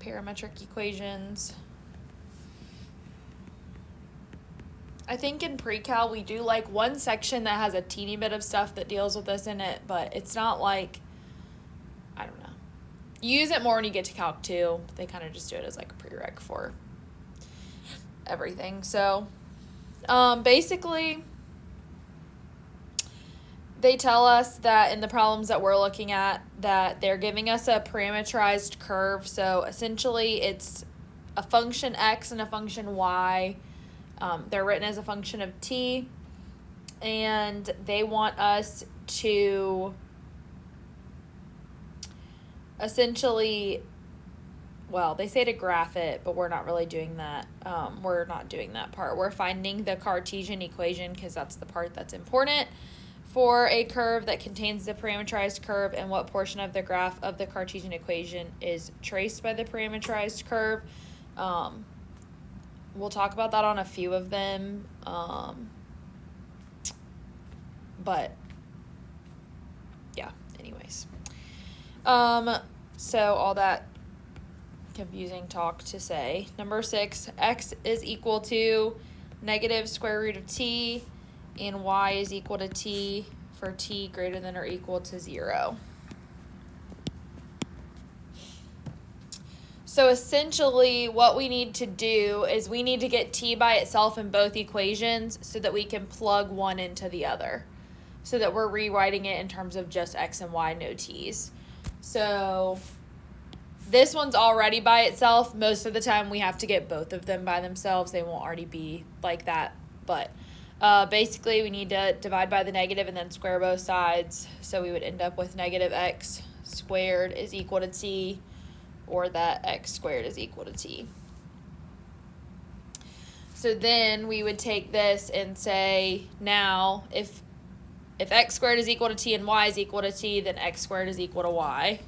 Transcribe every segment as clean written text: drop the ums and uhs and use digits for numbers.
parametric equations. I think in pre-cal we do like one section that has a teeny bit of stuff that deals with this in it, but it's not like, I don't know. You use it more when you get to Calc 2. They kind of just do it as like a prereq for everything. So basically they tell us that in the problems that we're looking at that they're giving us a parametrized curve. So essentially it's a function x and a function y. They're written as a function of t, and they want us to essentially, well, they say to graph it, but we're not really doing that. We're not doing that part. We're finding the Cartesian equation because that's the part that's important for a curve that contains the parametrized curve and what portion of the graph of the Cartesian equation is traced by the parametrized curve. We'll talk about that on a few of them, but yeah, anyways. So all that confusing talk to say. Number 6, x is equal to negative square root of t, and y is equal to t for t greater than or equal to 0. So essentially what we need to do is we need to get t by itself in both equations so that we can plug one into the other. So that we're rewriting it in terms of just x and y, no t's. So this one's already by itself. Most of the time we have to get both of them by themselves. They won't already be like that. But basically we need to divide by the negative and then square both sides. So we would end up with negative x squared is equal to t, or that x squared is equal to t. So then we would take this and say, now if x squared is equal to t and y is equal to t, then x squared is equal to y.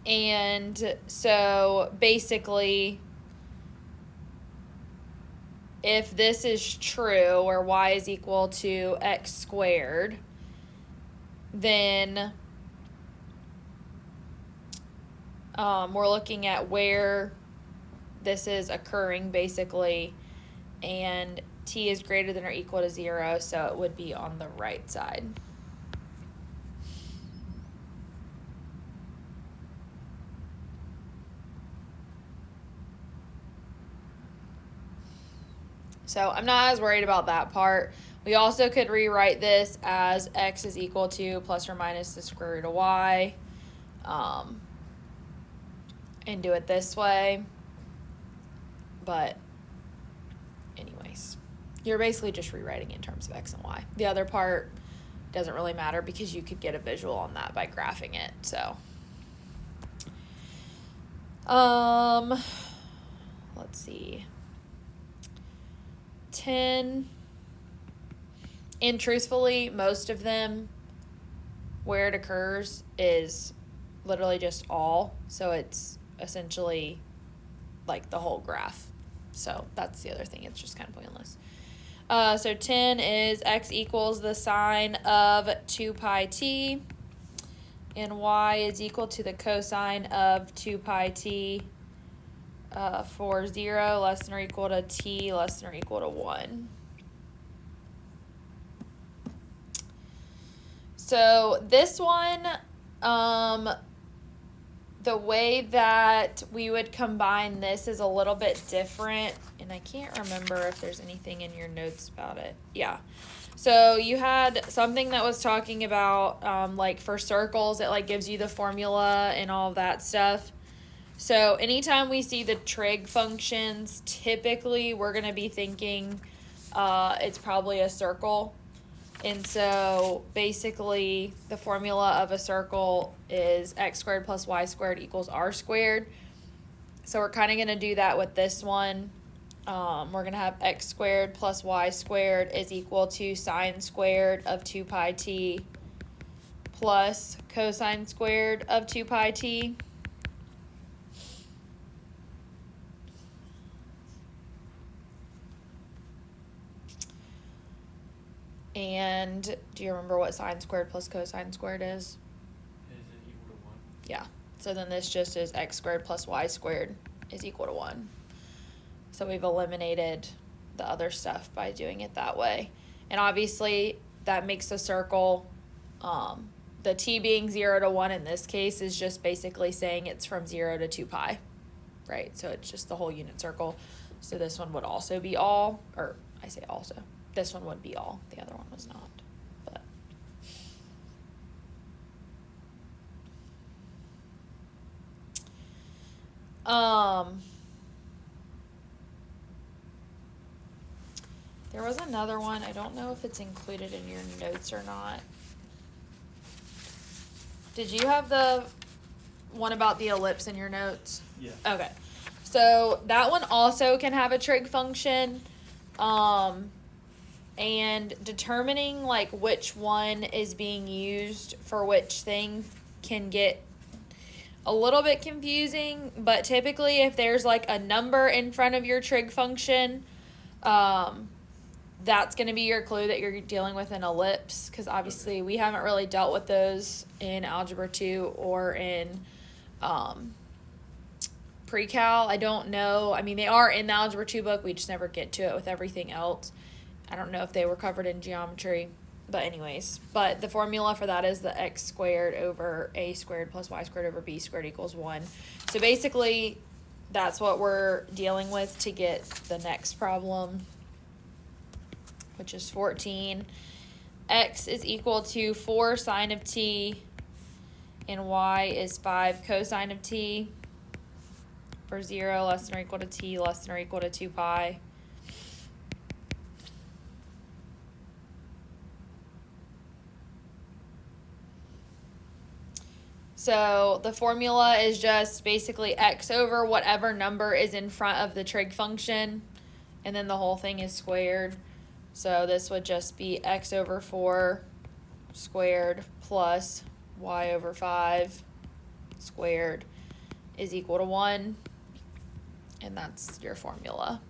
And so basically, if this is true, where y is equal to x squared, then we're looking at where this is occurring, basically, and t is greater than or equal to 0, so it would be on the right side. So I'm not as worried about that part. We also could rewrite this as x is equal to plus or minus the square root of y, and do it this way. But anyways, you're basically just rewriting it in terms of x and y. The other part doesn't really matter because you could get a visual on that by graphing it. So let's see. 10, and truthfully, most of them, where it occurs is literally just all, so it's essentially like the whole graph. So that's the other thing, it's just kind of pointless. So 10 is x equals the sine of 2 pi t, and y is equal to the cosine of 2 pi t for 0 less than or equal to t less than or equal to 1. So this one, the way that we would combine this is a little bit different, and I can't remember if there's anything in your notes about it. Yeah. So you had something that was talking about, like for circles, it like gives you the formula and all of that stuff. So anytime we see the trig functions, typically we're going to be thinking it's probably a circle. And so basically the formula of a circle is x squared plus y squared equals r squared. So we're kind of going to do that with this one. We're going to have x squared plus y squared is equal to sine squared of 2 pi t plus cosine squared of 2 pi t. And do you remember what sine squared plus cosine squared is? Is it equal to 1? Yeah. So then this just is x squared plus y squared is equal to 1. So we've eliminated the other stuff by doing it that way. And obviously that makes the circle, the t being 0 to 1 in this case is just basically saying it's from 0 to 2 pi, right? So it's just the whole unit circle. So this one would also be all, or I say also, this one would be all. The other one was not. But there was another one. I don't know if it's included in your notes or not. Did you have the one about the ellipse in your notes? Yeah. Okay. So that one also can have a trig function. And determining like which one is being used for which thing can get a little bit confusing, but typically if there's like a number in front of your trig function, that's going to be your clue that you're dealing with an ellipse, because obviously we haven't really dealt with those in Algebra 2 or in pre-cal. I don't know. I mean, they are in the Algebra 2 book. We just never get to it with everything else. I don't know if they were covered in geometry. But anyways, but the formula for that is the x squared over a squared plus y squared over b squared equals 1. So basically, that's what we're dealing with to get the next problem, which is 14. X is equal to 4 sine of t, and y is 5 cosine of t for 0 less than or equal to t less than or equal to 2 pi. So the formula is just basically x over whatever number is in front of the trig function, and then the whole thing is squared. So this would just be x over 4 squared plus y over 5 squared is equal to 1, and that's your formula.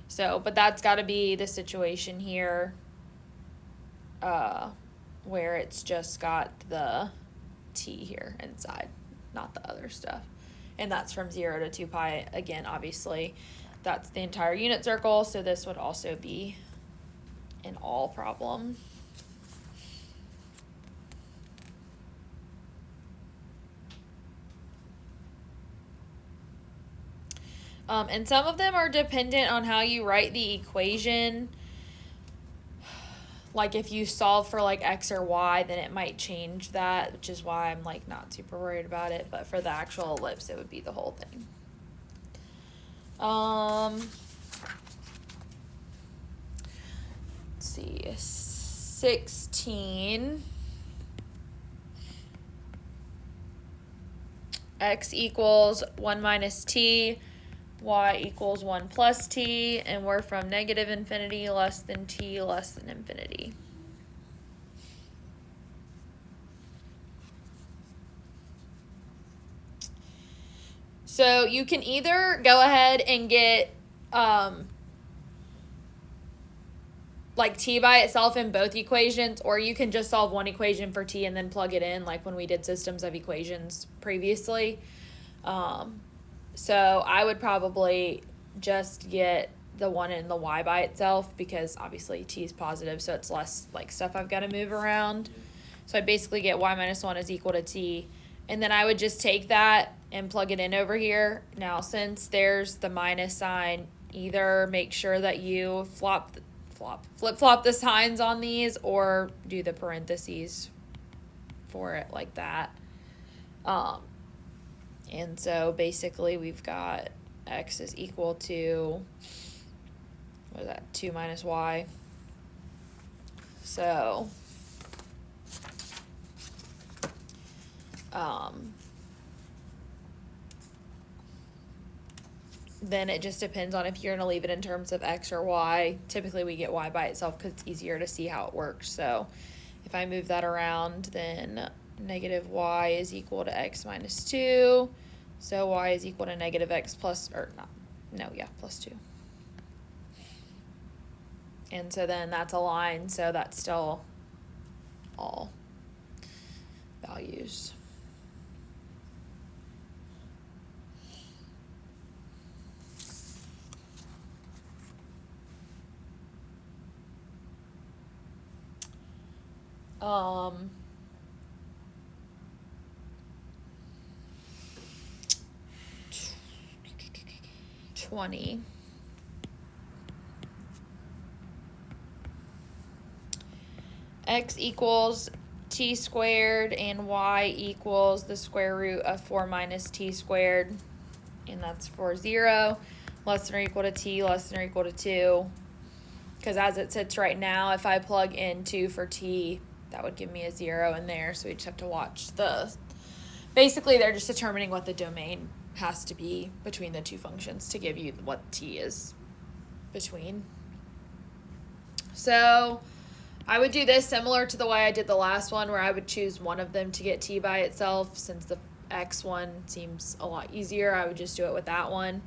So, but that's got to be the situation here where it's just got the t here inside, not the other stuff. And that's from 0 to 2 pi. Again, obviously, that's the entire unit circle, so this would also be an all problem. And some of them are dependent on how you write the equation. Like if you solve for like x or y, then it might change that, which is why I'm like not super worried about it. But for the actual ellipse, it would be the whole thing. Let's see, 16. X equals 1 minus t, y equals 1 plus t, and we're from negative infinity less than t less than infinity. So you can either go ahead and get like t by itself in both equations, or you can just solve one equation for t and then plug it in, like when we did systems of equations previously. So I would probably just get the 1 and the y by itself, because obviously t is positive, so it's less like stuff I've got to move around. So I basically get y minus 1 is equal to t, and then I would just take that and plug it in over here. Now, since there's the minus sign, either make sure that you flip-flop the signs on these, or do the parentheses for it like that. And so basically we've got x is equal to, what is that, 2 minus y. So, then it just depends on if you're going to leave it in terms of x or y. Typically we get y by itself because it's easier to see how it works. So if I move that around, then negative y is equal to x minus 2. So y is equal to negative x plus, or not, no, yeah, plus 2. And so then that's a line, so that's still all values. Um, 20. X equals t squared and y equals the square root of 4 minus t squared. And that's for 0, less than or equal to t, less than or equal to 2. Because as it sits right now, if I plug in 2 for t, that would give me a 0 in there. So we just have to watch basically they're just determining what the domain has to be between the two functions to give you what t is between. So I would do this similar to the way I did the last one, where I would choose one of them to get t by itself. Since the x one seems a lot easier, I would just do it with that one.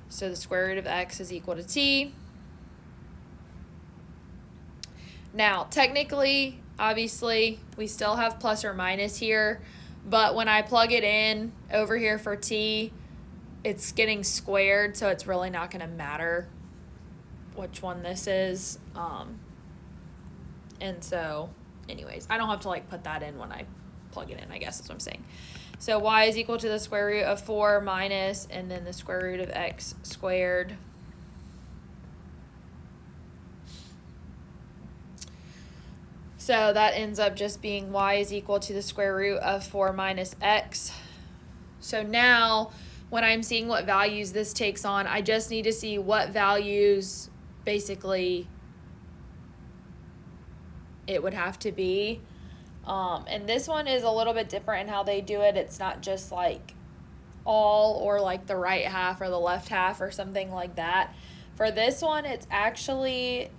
So the square root of x is equal to t. Now, technically, obviously, we still have plus or minus here, but when I plug it in over here for t, it's getting squared, so it's really not going to matter which one this is. And so, anyways, I don't have to like put that in when I plug it in, I guess is what I'm saying. So y is equal to the square root of 4 minus, and then the square root of x squared. So that ends up just being y is equal to the square root of 4 minus x. So now, when I'm seeing what values this takes on, I just need to see what values basically it would have to be. And this one is a little bit different in how they do it. It's not just like all or like the right half or the left half or something like that. For this one, it's actually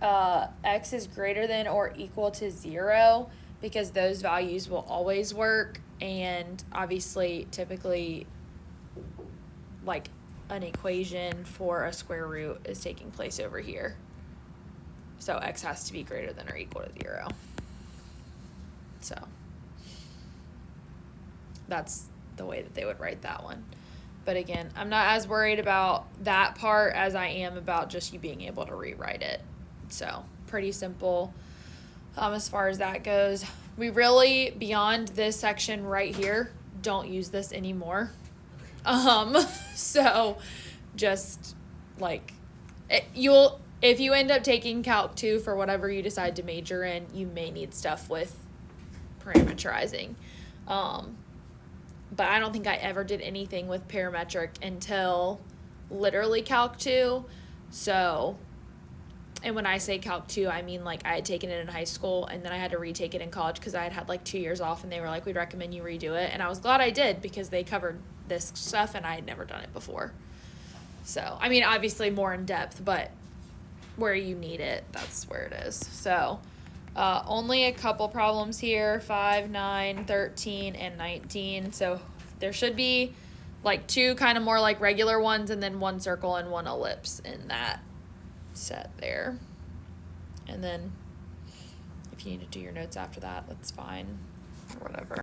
x is greater than or equal to 0, because those values will always work. And obviously, typically, like an equation for a square root is taking place over here. So x has to be greater than or equal to 0. So that's the way that they would write that one. But again, I'm not as worried about that part as I am about just you being able to rewrite it. So pretty simple as far as that goes. We really, beyond this section right here, don't use this anymore. So just like if you end up taking Calc 2 for whatever you decide to major in, you may need stuff with parametrizing. But I don't think I ever did anything with parametric until literally Calc 2. So, and when I say Calc 2, I mean like I had taken it in high school and then I had to retake it in college because I had like 2 years off, and they were like, we'd recommend you redo it. And I was glad I did, because they covered this stuff and I had never done it before. So, I mean, obviously more in depth, but where you need it, that's where it is. So, only a couple problems here, 5, 9, 13, and 19. So there should be like 2 kind of more like regular ones, and then 1 circle and 1 ellipse in that set there. And then if you need to do your notes after that, that's fine, or whatever.